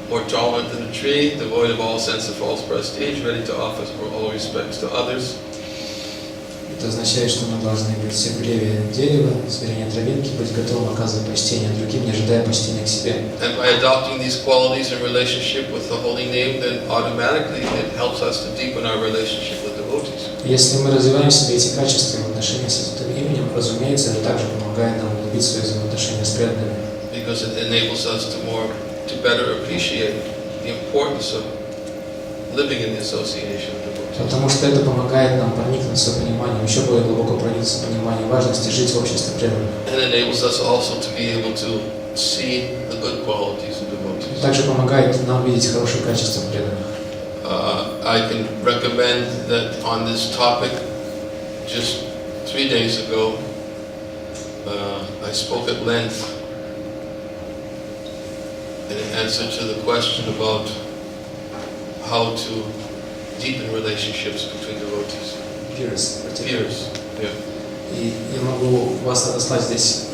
more tolerant than a tree, devoid of all sense of false prestige, ready to offer all respects to others. Это означает, что мы должны быть терпеливее дерева, смирение травинки, быть готовым оказывать почтение другим, не ожидая почтения к себе. And by adopting these qualities in relationship with the holy name, then automatically it helps us to deepen our relationship with devotees. Если мы развиваем в себе эти качества в отношении с святым именем, разумеется, это также помогает нам углубить свои взаимоотношения с преданными. Because it enables us to better appreciate the importance of living in the association of devotees. Потому что это помогает нам проникнуться пониманием, еще более глубоко проникнуться пониманием важности жить в обществе преданных. And enables us also to be able to see the good qualities of devotees. Также помогает нам видеть хорошие качества преданных. I can recommend that on this topic, just 3 days ago, I spoke at length in answer to the question about how to deepen relationships between devotees. Peers. Yeah. И я могу вас отослать здесь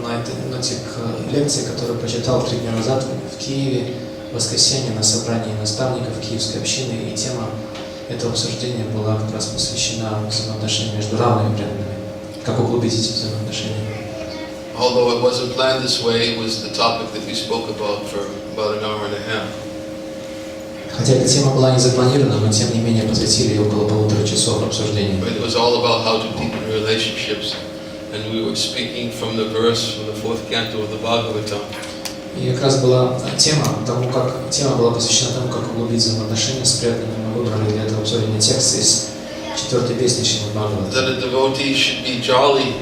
на этой ноте к лекции, которую прочитал 3 дня назад в Киеве, в воскресенье на собрании наставников Киевской общины, и тема этого обсуждения была как раз посвящена взаимоотношениям между равными и преданными, как углубить эти взаимоотношения. Although it wasn't planned this way, it was the topic that we spoke about for about an hour and a half. Хотя эта тема была не запланирована, но тем не менее посвятили ее около 1,5 часов обсуждению. It was all about how to deepen relationships, and we were speaking from the verse from the 4th canto of the Bhagavatam. И как раз была тема была посвящена тому, как углубить взаимоотношения с преданными. Мы выбрали для этого обсуждения текст из 4-й песни Шримад Бхагавата. That a devotee should be jolly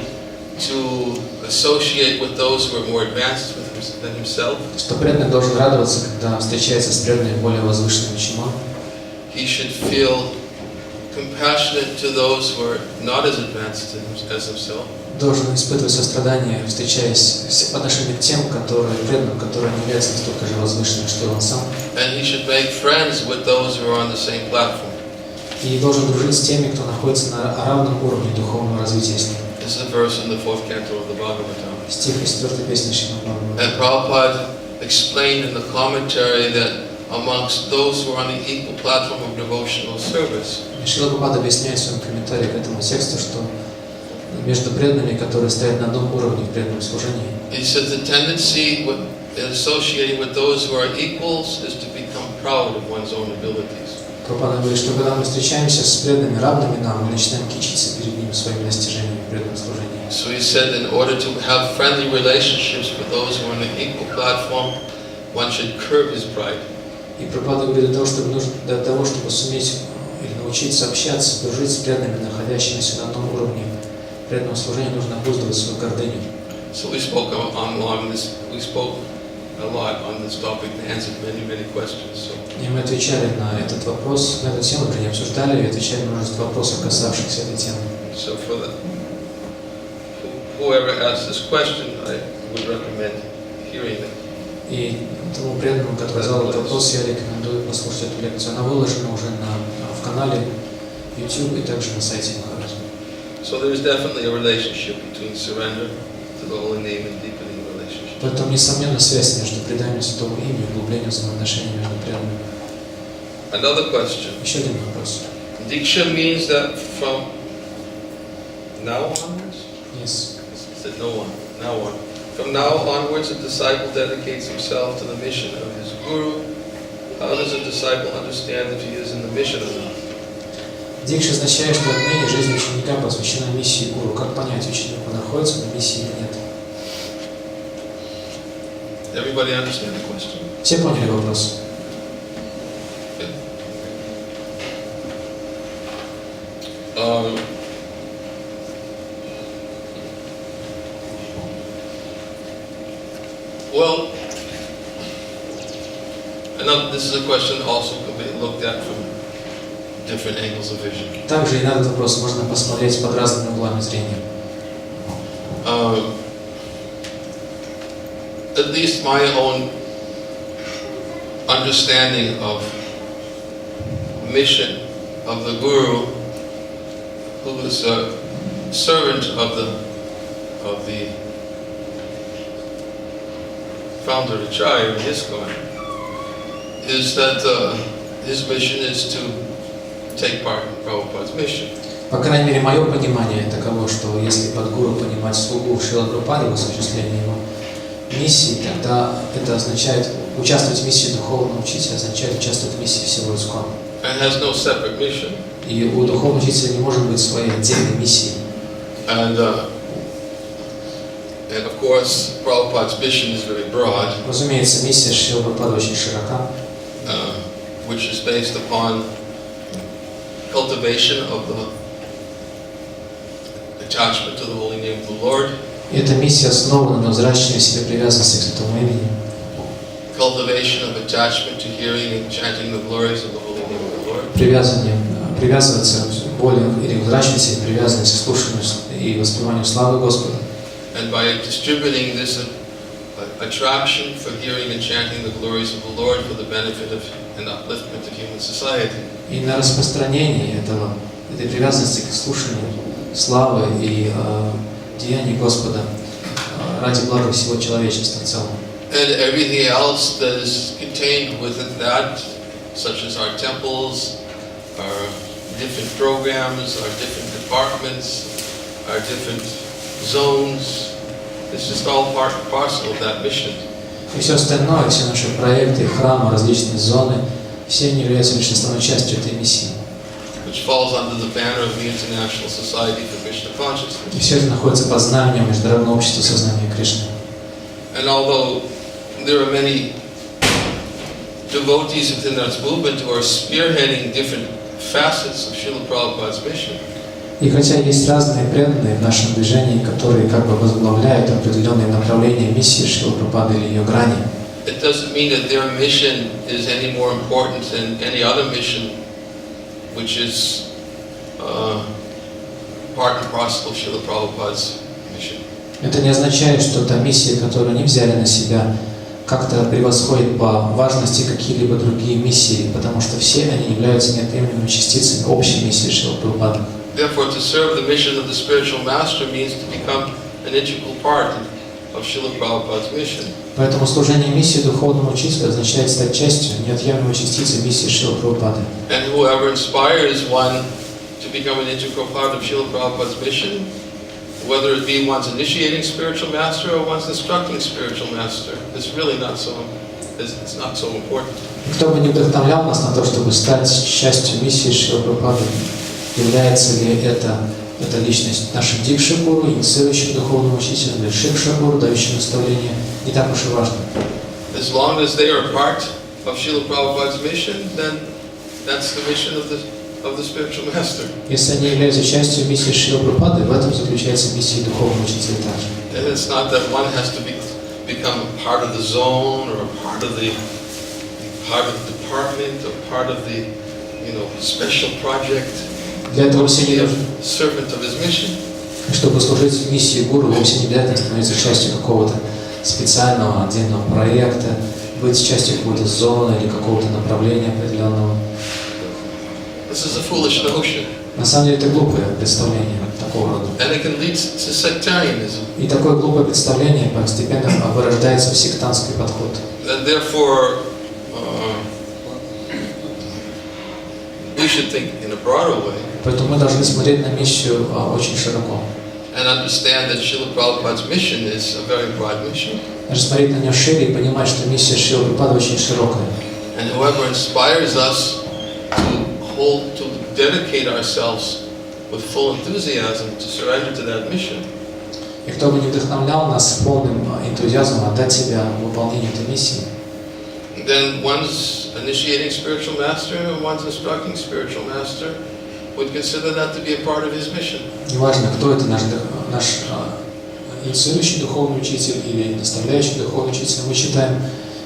to associate with those who are more advanced than himself. Что преданный должен радоваться, когда встречается с преданными более возвышенными, чем он. He should feel compassionate to those who are not as advanced as himself. Должен испытывать сострадание, встречаясь по отношению к тем, преданным, которые не являются настолько же возвышенными, что он сам. And he should make friends with those who are on the same platform. И должен дружить с теми, кто находится на равном уровне духовного развития с ним. This is a verse in the 4th canto of the Bhagavatam. Стих из 4-й песни Шримад Бхагавата. And Prabhupada explained in the commentary that amongst those who are on the equal platform of devotional service, Шрила Прабхупада объясняет в своем комментарии к этому тексту, что между преданными, которые стоят на одном уровне в преданном служении, he says the tendency in associating with those who are equals is to become proud of one's own abilities. Прабхупада говорит, что когда мы встречаемся с преданными, равными нам, мы начинаем кичиться перед ними своими достижениями в преданном служении. So he said in order to have friendly relationships with those who are on the equal platform, one should curb his pride. И Прабхупада говорит, для того, чтобы суметь или научиться общаться, дружить с преданными, находящимися на одном уровне преданного служения, нужно обуздывать свою гордыню. So we spoke a lot on this topic and answered many questions. И мы отвечали на этот вопрос, на эту тему, не обсуждали и отвечали на множество вопросов, касавшихся этой темы. So for whoever asked this question, I would recommend hearing it. И тому преданному, который задал этот вопрос, я рекомендую послушать эту лекцию. Она выложена уже в канале YouTube и также на сайте Бхагавад. So there is definitely a relationship between surrender to the holy name and deepening relationship. Поэтому, несомненно, связь между преданием святому имени и углублением взаимоотношений между преданными. Another question. Еще один вопрос. Diksha means that from now onwards? Yes. It said no one. Now on. From now onwards, a disciple dedicates himself to the mission of his guru. How does a disciple understand if he is in the mission or not? Дикша означает, что отныне жизнь ученика посвящена миссии гуру. Как понять, ученик находится на миссии или нет? Everybody understand the question? Все поняли вопрос? Well, and this is a question also can be looked at from different angles of vision. Также и на этот вопрос можно посмотреть под разными углами зрения. At least my own understanding of mission of the guru, who is a servant of the founder of Acharya, ISKCON, is that his mission is to take part in Prabhupada's mission. По крайней мере, мое понимание таково, что если под гуру понимать слугу Шрилы Прабхупады в осуществлении его миссии, тогда это означает участвовать в миссии духовного учителя, означает участвовать в миссии всего ИСККОН. And has no separate mission. И у духовного учителя не может быть своей отдельной миссии. And of course, Prabhupada's mission is very broad. Разумеется, миссия Шрилы Прабхупады очень широка, which is based upon cultivation of the attachment to the holy name of the Lord. И эта миссия основана на взращивании в себе привязанности к святому имени. Cultivation of attachment to hearing and chanting the glories of the holy name of the Lord. Привязываться более или взращивать себе привязанность к слушанию и воспеванию славы Господа. And by distributing this attraction for hearing and chanting the glories of the Lord for the benefit of and upliftment of human society. И на распространении этой привязанности к слушанию славы и деяний Господа ради блага всего человечества в целом. And everything else that is contained within that, such as our temples, our different programs, our different departments, our different zones, it's just all part and parcel of that mission. И все остальное, все наши проекты, храмы, различные зоны, все они являются лишь основной частью этой миссии. Which falls under the banner of the International Society for Krishna Consciousness. И все это находится под знаменем Международного общества сознания Кришны. And although there are many devotees within that movement who are spearheading different facets of Srila Prabhupada's mission, и хотя есть разные преданные в нашем движении, которые как бы возглавляют определенные направления миссии Шрилы Прабхупады или ее грани, it doesn't mean that their mission is any more important than any other mission, which is part and parcel of Srila Prabhupada's mission. это не означает, что та миссия, которую они взяли на себя, как-то превосходит по важности какие-либо другие миссии, потому что все они являются неотъемлемыми частицами общей миссии Шрилы Прабхупады. Therefore, to serve the mission of the spiritual master means to become an integral part of Srila Prabhupada's mission. Поэтому служение миссии духовному учителю означает стать частью, неотъемлемой частицей миссии Шрилы Прабхупады. And whoever inspires one to become an integral part of Srila Prabhupada's mission, whether it be one's initiating spiritual master or one's instructing spiritual master, it's really not so important. Кто бы ни вдохновлял нас на то, чтобы стать частью миссии Шрилы Прабхупады, является ли эта личность нашим дикша-гуру, инициирующим духовным учителем, или шикша-гуру, дающим наставление, не так уж и важно. As long as they are part of Srila Prabhupada's mission, then that's the mission of the spiritual master. Если они являются частью миссии Шрилы Прабхупады, в этом заключается миссия духовного учителя также. And it's not that one has to become part of the zone or part of the department or part of the special project. Для этого все не нужно. Servant of his mission. Чтобы служить в миссии гуру, вовсе не обязательно становиться частью какого-то специального отдельного проекта, быть частью какой-то зоны или какого-то направления определенного. This is a foolish notion. На самом деле это глупое представление такого рода. And it can lead to sectarianism. И такое глупое представление постепенно вырождается в сектантский подход. And therefore, we should think in a broader way. Поэтому мы должны смотреть на миссию очень широко. And understand that Srila Prabhupada's mission is a very broad mission. Даже смотреть на нее шире и понимать, что миссия Шрилы Прабхупады очень широкая. And whoever inspires us to dedicate ourselves with full enthusiasm to surrender to that mission. И кто бы ни вдохновлял нас с полным энтузиазмом отдать себя выполнению этой миссии, then one's initiating spiritual master and one's instructing spiritual master would consider that to be a part of his mission. Неважно, кто это, наш инициирующий духовный учитель или наставляющий духовный учитель, мы считаем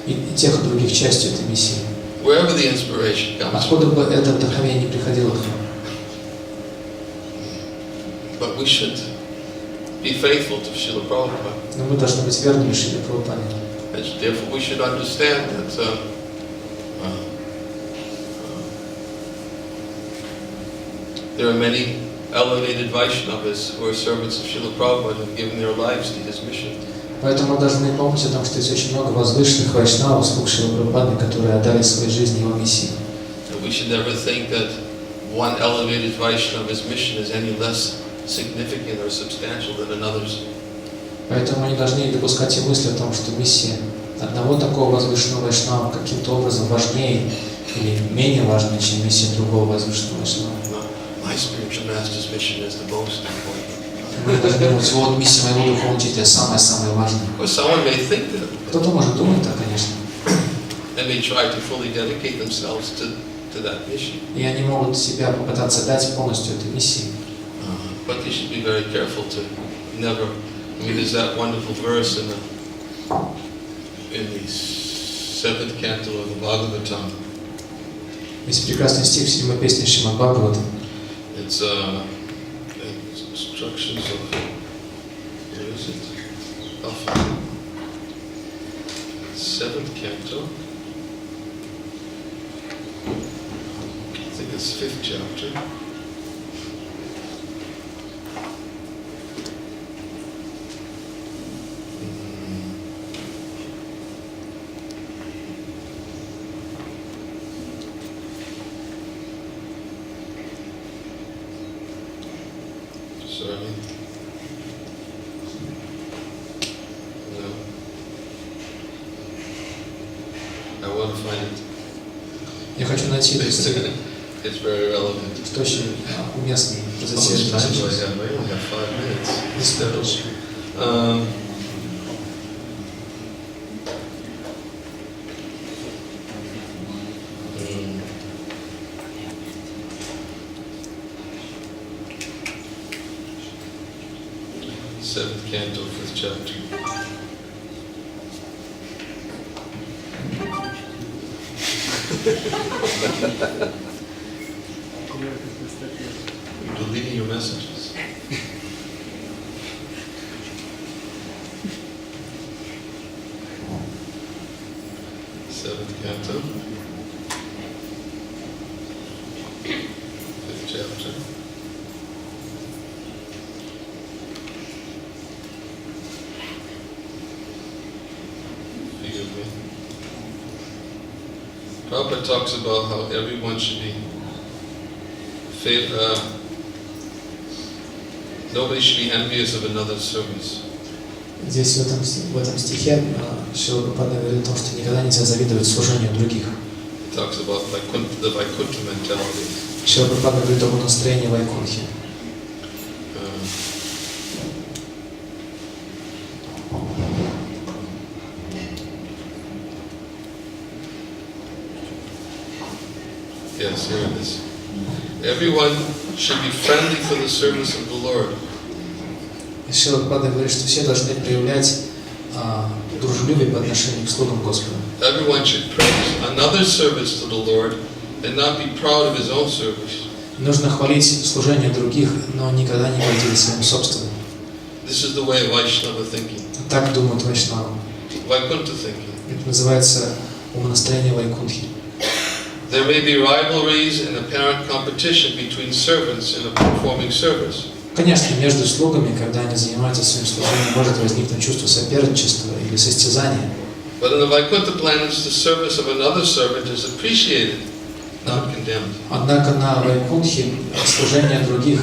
и тех, и других частью этой миссии. Wherever the inspiration comes. Откуда бы это вдохновение не приходило к нам. But we should be faithful to Srila Prabhupada. Но мы должны быть верными Шриле Прабхупаде. Therefore, we should understand that there are many elevated Vaishnavas who are servants of Srila Prabhupada who have given their lives to his mission. Поэтому мы должны помнить о том, что есть очень много возвышенных вайшнавов, слуг Шрилы Прабхупады, которые отдали свои жизни его миссии. And we should never think that one elevated Vaishnava's mission is any less significant or substantial than another's. Поэтому мы не должны допускать и мысли о том, что миссия одного такого возвышенного вайшнава каким-то образом важнее или менее важна, чем миссия другого возвышенного вайшнава. My spiritual master's mission is the most important. Мы должны думать, вот миссия моего духовного учителя самая-самая важная. Someone may think that. Кто-то может думать так, конечно. And they try to fully dedicate themselves to that mission. И они могут себя попытаться дать полностью этой миссии. But they should be very careful to never. I mean, there's that wonderful verse in the 7th canto of the Bhagavatam. Есть прекрасный стих в 7-й песне Шримад Бхагавата. It's instructions of, where is it? 7th canto. I think it's 5th chapter. Sorry. No. I want to find it. Я хочу найти It's very relevant. что очень уместно. How much time do I have? I only have 5 minutes. Instead. 7th canto, 5th chapter. You're deleting your messages. Seventh canto, 5th chapter. Prabhupada talks about how everyone should be, nobody should be envious of another's service. Здесь в этом стихе Шрила Прабхупада говорит о том, что никогда нельзя завидовать служению других. He talks about the Vaikuntha mentality. Шрила Прабхупада говорит об настроении Вайкунхи. Yes, here it is. Everyone should be friendly for the service of the Lord. Шрила Прабхупада говорит, что все должны проявлять дружелюбие по отношению к слугам Господа. Everyone should praise another's service to the Lord and not be proud of his own service. Нужно хвалить служение других, но никогда не гордиться своим собственным. This is the way of Vaishnava thinking. Так думают вайшнавы. Vaikuntha thinking. Это называется умонастроение Вайкунхи. There may be rivalries and apparent competition between servants in a performing service. Конечно, между слугами, когда они занимаются своим служением, может возникнуть чувство соперничества или состязания. But in the Vaikuntha planets, the service of another servant is appreciated, not condemned. Однако на Вайкунхе служение других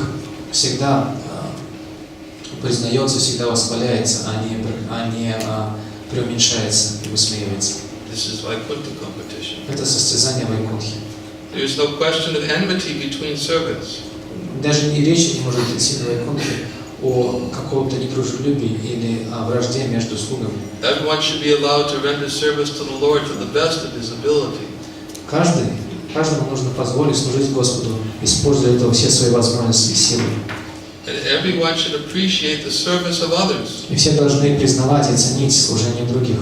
всегда признается, всегда восхваляется, а не преуменьшается и высмеивается. This is Vaikuntha competition. Это состязание Вайкунхи. There is no question of enmity between servants. Даже и речи не может идти на Вайкунхе о каком-то недружелюбии или о вражде между слугами. Everyone should be allowed to render service to the Lord to the best of his ability. Каждому нужно позволить служить Господу, используя для этого все свои возможности и силы. And everyone should appreciate the service of others. И все должны признавать и ценить служение других.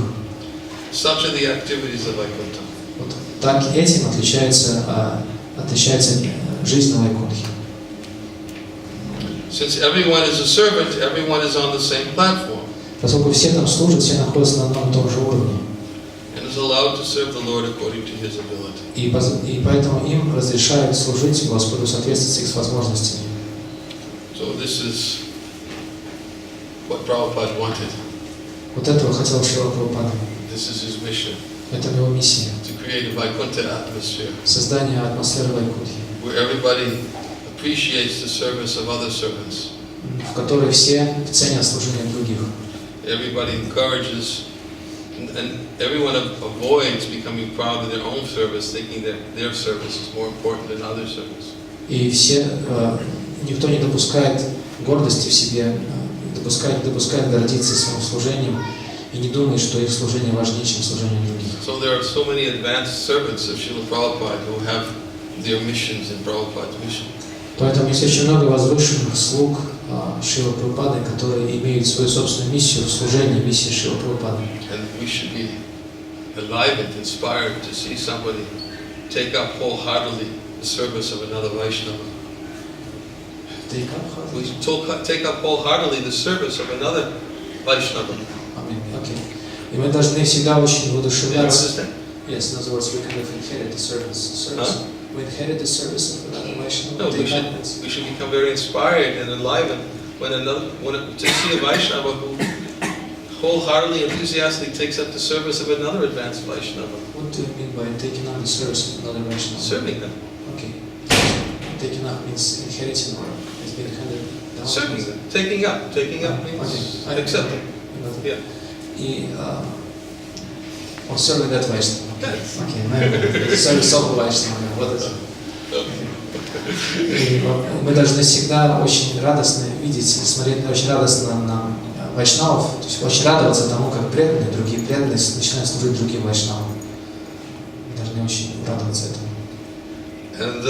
Such are the activities of Vaikuntha. Вот так этим отличается жизнь на Вайкунхе. Since everyone is a servant, everyone is on the same platform. Поскольку все там служат, все находятся на одном и том же уровне. And is allowed to serve the Lord according to his ability. И поэтому им разрешают служить Господу в соответствии с их возможностями. So this is what Prabhupada wanted. Вот этого хотел Шрила Прабхупада. This is his mission. Это его миссия. To create a Vaikuntha atmosphere. Создание атмосферы Вайкунхи. Where everybody appreciates the service of other servants. В которой все ценят служение других. Everybody encourages and everyone avoids becoming proud of their own service, thinking that their service is more important than other service. И никто не допускает гордости в себе, допускает гордиться своим служением и не думает, что их служение важнее, чем служение других. So there are so many advanced servants of Srila Prabhupada who have their missions in Prabhupada's mission. Поэтому есть очень много возвышенных слуг Шрилы Прабхупады, которые имеют свою собственную миссию в служении миссии Шрилы Прабхупады. And we should be enlivened, inspired to see somebody take up wholeheartedly the service of another Vaishnava. We should take up wholeheartedly the service of another Vaishnava. Аминь. Окей. И мы должны всегда очень You воодушевляться. understand? Yes, in other words, we kind of inherit the service. Huh? We inherit the service of another Vaishnava. No, we should become very inspired and enlivened when to see a Vaishnava who wholeheartedly, enthusiastically takes up the service of another advanced Vaishnava. What do you mean by taking on the service of another Vaishnava? Serving them. Okay. Taking up means inheriting or it's being handed down. Serving them. Taking up means accepting. Yeah. И serving that Vaishnava. Yes. Okay, service of Vaishnava. Вот это. И мы должны всегда очень радостно видеть, смотреть очень радостно на вайшнавов, то есть очень радоваться тому, как преданные, другие преданные начинают служить другим вайшнавам. Мы должны очень радоваться этому. And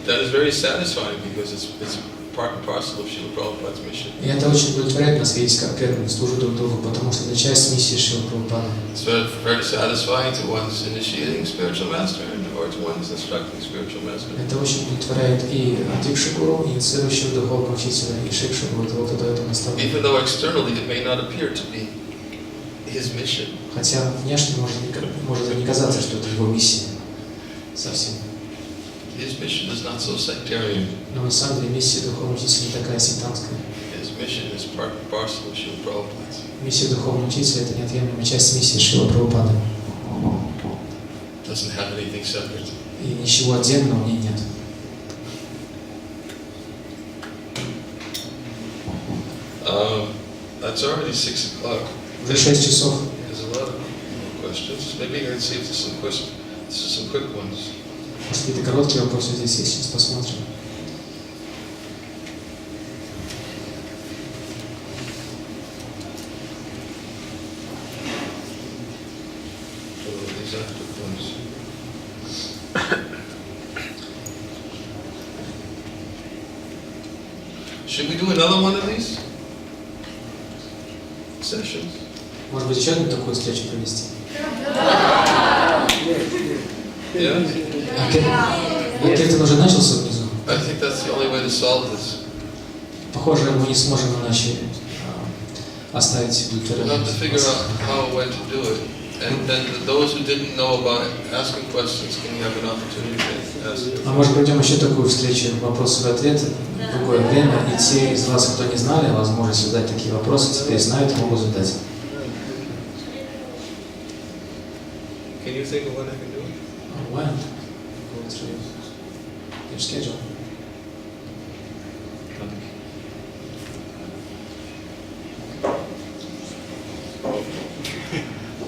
that is very satisfying because it's part and parcel of Srila Prabhupada's mission. И это очень удовлетворяет нас видеть, как преданные служат друг другу, потому что это часть миссии Шрилы Прабхупады. It's very satisfying to one who's initiating spiritual master or to one who's instructing spiritual master. Это очень удовлетворяет и Дикша гуру, инициирующего духовного учителя, и Шикша гуру, того, кто дает наставление. Even though externally it may not appear to be his mission. Хотя внешне может не казаться, что это его миссия совсем. His mission is not so sectarian. Но на самом деле миссия духовного учителя не такая сектантская. His mission is part and parcel of Srila Prabhupada's. Миссия духовного учителя – это неотъемлемая часть миссии Шрилы Прабхупады. Doesn't have anything separate. И ничего отдельного в ней нет. That's already 6 o'clock. Уже 6 часов. There's a lot of questions. Maybe I can see if there's some questions. This is some quick ones. Может, какие-то короткие вопросы здесь есть, сейчас посмотрим. These are quick ones. Should we do another one of these sessions? Может быть, еще одну такую встречу провести? Yeah? Киртан уже начался внизу. I think that's the only way to solve this. Похоже, мы не сможем иначе оставить We'll have to удовлетворенность. figure out how and when to do it. And then those who didn't know about asking questions, can you have an opportunity to ask? А может, проведем еще такую встречу, вопросы и ответы, в другое время, и те из вас, кто не знали, возможность задать такие вопросы, теперь знают, могут задать. Can you think of when I can do it? When? Go through your schedule.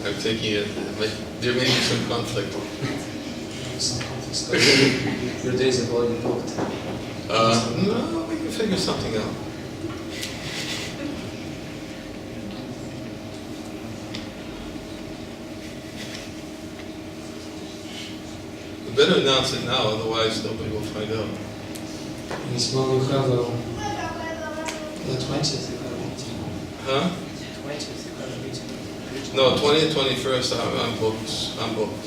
I'm taking it. There may be some conflict. Some conflicts. Your days are already booked. No, we can figure something out. We better announce it now, otherwise nobody will find out. Если мы have the 20th, Huh? 20th, No, 20th, 21st, I'm booked.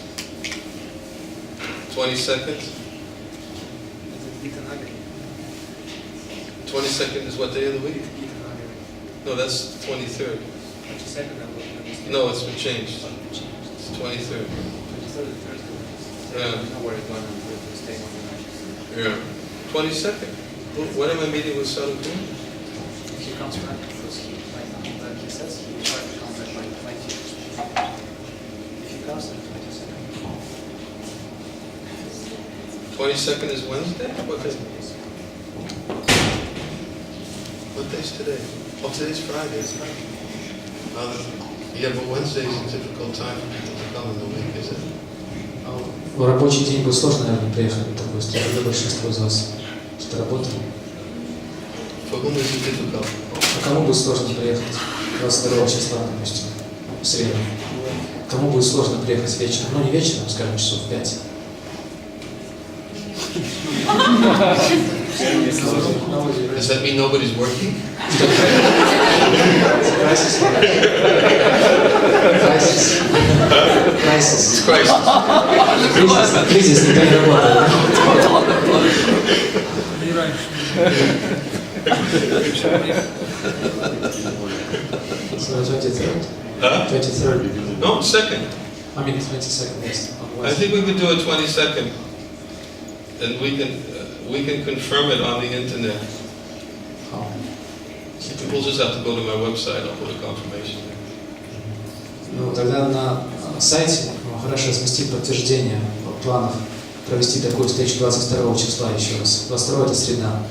22nd? 22nd is what day of the week? No, that's the 23rd. No, it's been changed. It's 23rd. Yeah. Yeah. 22nd. When am I meeting with Sadhu? If he comes back, because he says he will try to come back by 20th. If he comes, then 22nd. 22nd is Wednesday? What day? What day's today? Oh, today's Friday. Yeah, but Wednesday is a difficult time for people to come in the week, is it? В рабочий день будет сложно, наверное, приехать на такую встречу для большинства из вас. Что работа. For whom is it difficult? А кому будет сложно приехать 22 числа, допустим, в среду? Кому будет сложно приехать вечером? Ну, не вечером, скажем, часов в 5. Does that mean nobody's working? Crisis. It's crisis. Кризис, никто не работает. So 23rd? Huh? 23rd. No, second. I mean 22nd, yes. I think we could do it 22nd, and we can confirm it on the internet. How? People just have to go to my website. I'll put a confirmation there. Ну, тогда на сайте хорошо разместить подтверждение планов провести такую встречу 22 числа еще раз. 22 это среда.